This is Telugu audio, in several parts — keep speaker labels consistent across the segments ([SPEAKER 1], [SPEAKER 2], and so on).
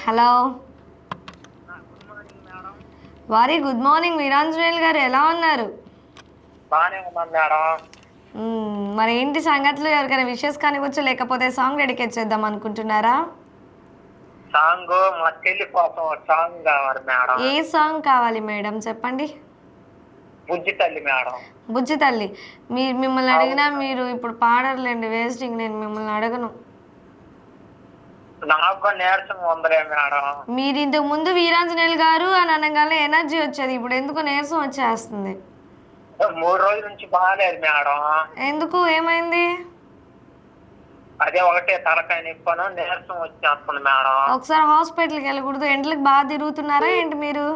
[SPEAKER 1] Hello.
[SPEAKER 2] Good morning madam.
[SPEAKER 1] Good morning Veeranjaneyulu గారు, ఎలా ఉన్నారు?
[SPEAKER 2] బాగానే ఉన్నాను మేడం.
[SPEAKER 1] మరి ఏంటి సంగతులు? ఎవరికైనా విషెస్ కానివచ్చు, లేకపోతే సాంగ్ డెడికేట్ చేద్దాం అనుకుంటున్నారా?
[SPEAKER 2] సాంగ్ మా చెల్లి కోసం సాంగ్ కావాలి మేడం.
[SPEAKER 1] ఏ సాంగ్ కావాలి మేడం, చెప్పండి.
[SPEAKER 2] బుజ్జి తల్లి మేడం.
[SPEAKER 1] బుజ్జి తల్లి. మిమ్మల్ని అడిగినా మీరు ఇప్పుడు పాడర్లేండి, వేస్టింగ్. నేను మిమ్మల్ని అడగను.
[SPEAKER 2] నాకు నీరసంగా ఉందిలే మేడం.
[SPEAKER 1] మీరు ఇంతకు ముందు వీరాంజనేయులు గారు అని అనగానే ఎనర్జీ వచ్చేది, ఇప్పుడు ఎందుకు నీరసం వచ్చేస్తుంది?
[SPEAKER 2] 3 రోజుల నుంచి బాగాలేదు మేడం.
[SPEAKER 1] ఎందుకు, ఏమైంది?
[SPEAKER 2] అదే ఒకటే తలకాయ నిప్పను, నీరసం వచ్చేస్తుంది మేడం.
[SPEAKER 1] ఒకసారి హాస్పిటల్కి వెళ్ళకూడదు? ఎండలకి బాగా తిరుగుతున్నారా ఏంటి మీరు?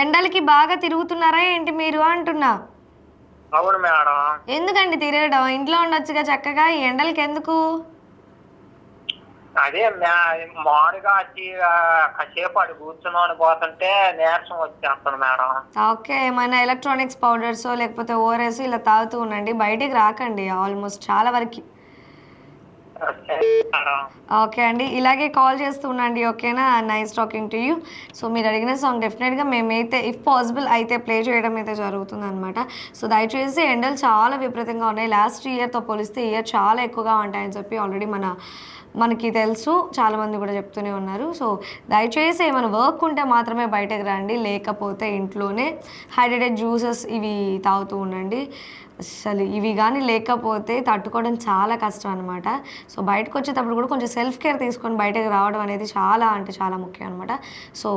[SPEAKER 1] ఎండలకి బాగా తిరుగుతున్నారా ఏంటి మీరు అంటున్నా.
[SPEAKER 2] అవును మేడం.
[SPEAKER 1] ఎందుకండి తిరగడం? ఇంట్లో ఉండొచ్చుగా చక్కగా, ఈ ఎండలకి ఎందుకు?
[SPEAKER 2] అదే మామూలుగా కాసేపు అడి కూర్చున్నాను పోతుంటే నీరసం వచ్చేస్తుంది మేడం.
[SPEAKER 1] ఓకే, ఏమైనా ఎలక్ట్రానిక్స్ పౌడర్స్ లేకపోతే ఓఆర్ఎస్ ఇలా తాగుతూ ఉండండి, బయటికి రాకండి ఆల్మోస్ట్ చాలా వరకు. ఓకే అండి, ఇలాగే కాల్ చేస్తూ ఉండండి, ఓకేనా? Nice talking to you. So మీరు అడిగిన సాంగ్ డెఫినెట్గా మేమైతే ఇఫ్ పాసిబుల్ అయితే ప్లే చేయడం అయితే జరుగుతుంది అనమాట. సో దయచేసి, ఎండలు చాలా విపరీతంగా ఉన్నాయి. లాస్ట్ ఇయర్తో పోలిస్తే ఇయర్ చాలా ఎక్కువగా ఉంటాయని చెప్పి ఆల్రెడీ మనకి తెలుసు, చాలామంది కూడా చెప్తూనే ఉన్నారు. సో దయచేసి ఏమైనా వర్క్ ఉంటే మాత్రమే బయటకు రండి, లేకపోతే ఇంట్లోనే హైడ్రేటెడ్ జ్యూసెస్ ఇవి తాగుతూ ఉండండి. అసలు ఇవి కానీ లేకపోతే తట్టుకోవడం చాలా కష్టం అనమాట. సో బయటకు వచ్చేటప్పుడు కూడా కొంచెం సెల్ఫ్ కేర్ తీసుకొని బయటకు రావడం అనేది చాలా అంటే చాలా ముఖ్యం అనమాట. So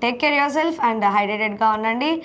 [SPEAKER 1] take care yourself and హైడ్రేటెడ్గా ఉండండి.